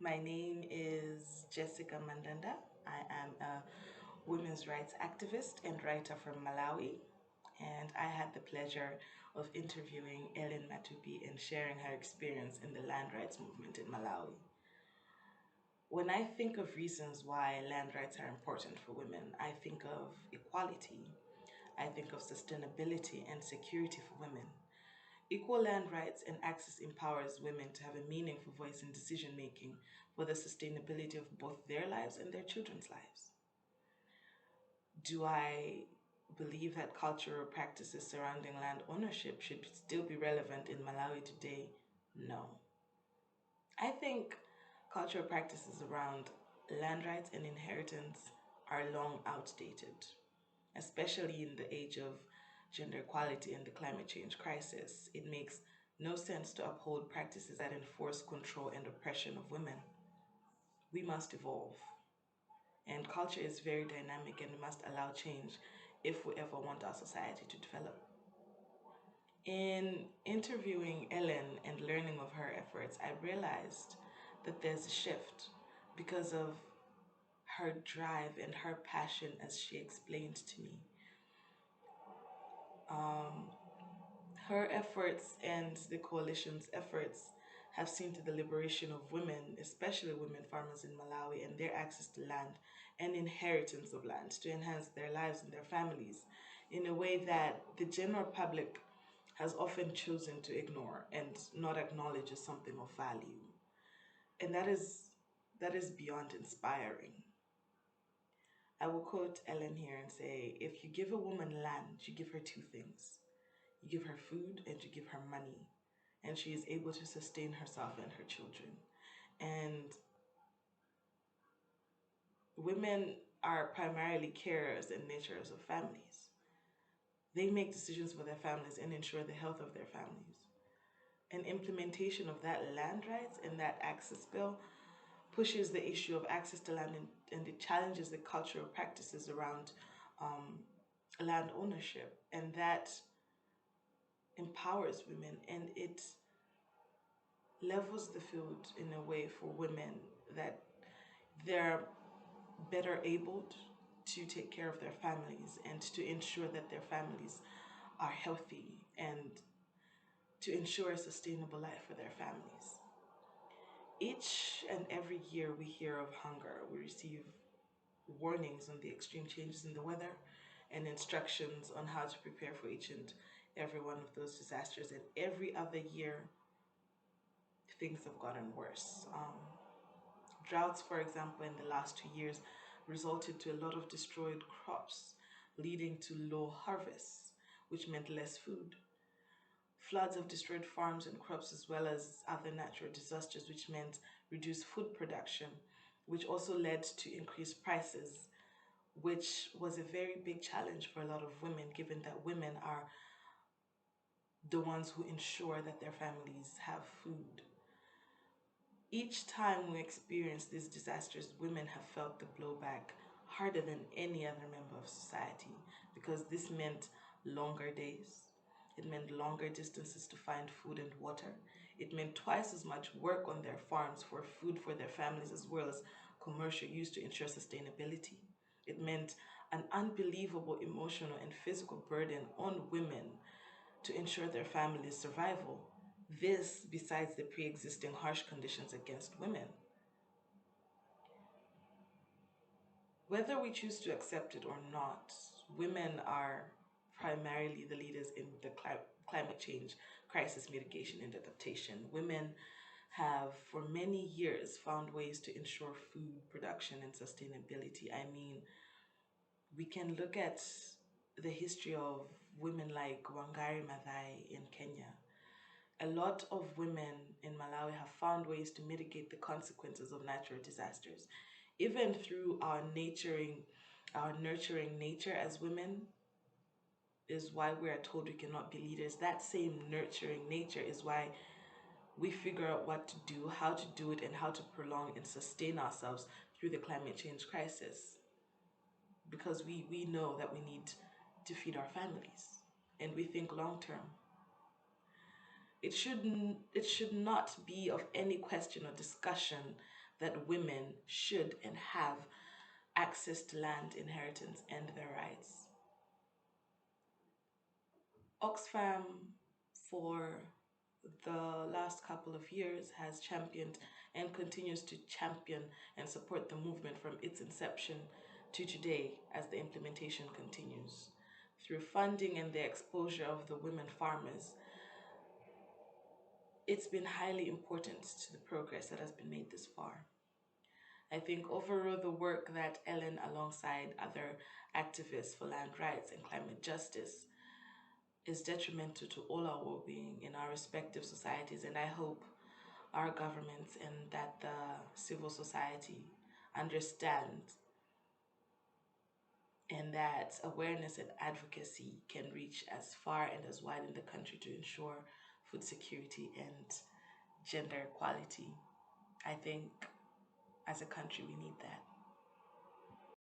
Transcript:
My name is Jessica Mandanda. I am a women's rights activist and writer from Malawi. And I had the pleasure of interviewing Ellen Matupi and sharing her experience in the land rights movement in Malawi. When I think of reasons why land rights are important for women, I think of equality, I think of sustainability and security for women. Equal land rights and access empowers women to have a meaningful voice in decision making for the sustainability of both their lives and their children's lives. Do I believe that cultural practices surrounding land ownership should still be relevant in Malawi today? No. I think cultural practices around land rights and inheritance are long outdated, especially in the age of gender equality and the climate change crisis. It makes no sense to uphold practices that enforce control and oppression of women. We must evolve, and culture is very dynamic and we must allow change if we ever want our society to develop. In interviewing Ellen and learning of her efforts, I realized that there's a shift because of her drive and her passion, as she explained to me. Her efforts and the coalition's efforts have seen to the liberation of women, especially women farmers in Malawi, and their access to land and inheritance of land to enhance their lives and their families in a way that the general public has often chosen to ignore and not acknowledge as something of value. And that is beyond inspiring. I will quote Ellen here and say, if you give a woman land, you give her two things. You give her food and you give her money. And she is able to sustain herself and her children. And women are primarily carers and nurturers of families. They make decisions for their families and ensure the health of their families. And implementation of that land rights and that access bill pushes the issue of access to land and it challenges the cultural practices around um, land ownership. And that empowers women and it levels the field in a way for women that they're better able to take care of their families and to ensure that their families are healthy and to ensure a sustainable life for their families. Each and every year we hear of hunger. We receive warnings on the extreme changes in the weather and instructions on how to prepare for each and every one of those disasters. And every other year, things have gotten worse. Droughts, for example, in the last 2 years resulted to a lot of destroyed crops, leading to low harvests, which meant less food. Floods have destroyed farms and crops as well as other natural disasters, which meant reduced food production, which also led to increased prices, which was a very big challenge for a lot of women, given that women are the ones who ensure that their families have food. Each time we experience these disasters, women have felt the blowback harder than any other member of society because this meant longer days. It meant longer distances to find food and water. It meant twice as much work on their farms for food for their families as well as commercial use to ensure sustainability. It meant an unbelievable emotional and physical burden on women to ensure their family's survival. This, besides the pre existing harsh conditions against women. Whether we choose to accept it or not, women are primarily the leaders in the climate change crisis mitigation and adaptation. Women have, for many years, found ways to ensure food production and sustainability. I mean, we can look at the history of women like Wangari Maathai in Kenya. A lot of women in Malawi have found ways to mitigate the consequences of natural disasters. Even through our nurturing nature as women is why we are told we cannot be leaders. That same nurturing nature is why we figure out what to do, how to do it, and how to prolong and sustain ourselves through the climate change crisis. Because we know that we need to feed our families and we think long term. It should not be of any question or discussion that women should and have access to land, inheritance, and their rights. Oxfam, for the last couple of years, has championed and continues to champion and support the movement from its inception to today as the implementation continues. Through funding and the exposure of the women farmers, it's been highly important to the progress that has been made this far. I think overall the work that Ellen, alongside other activists for land rights and climate justice, is detrimental to all our well-being in our respective societies, and I hope our governments and that the civil society understand and that awareness and advocacy can reach as far and as wide in the country to ensure food security and gender equality. I think as a country we need that.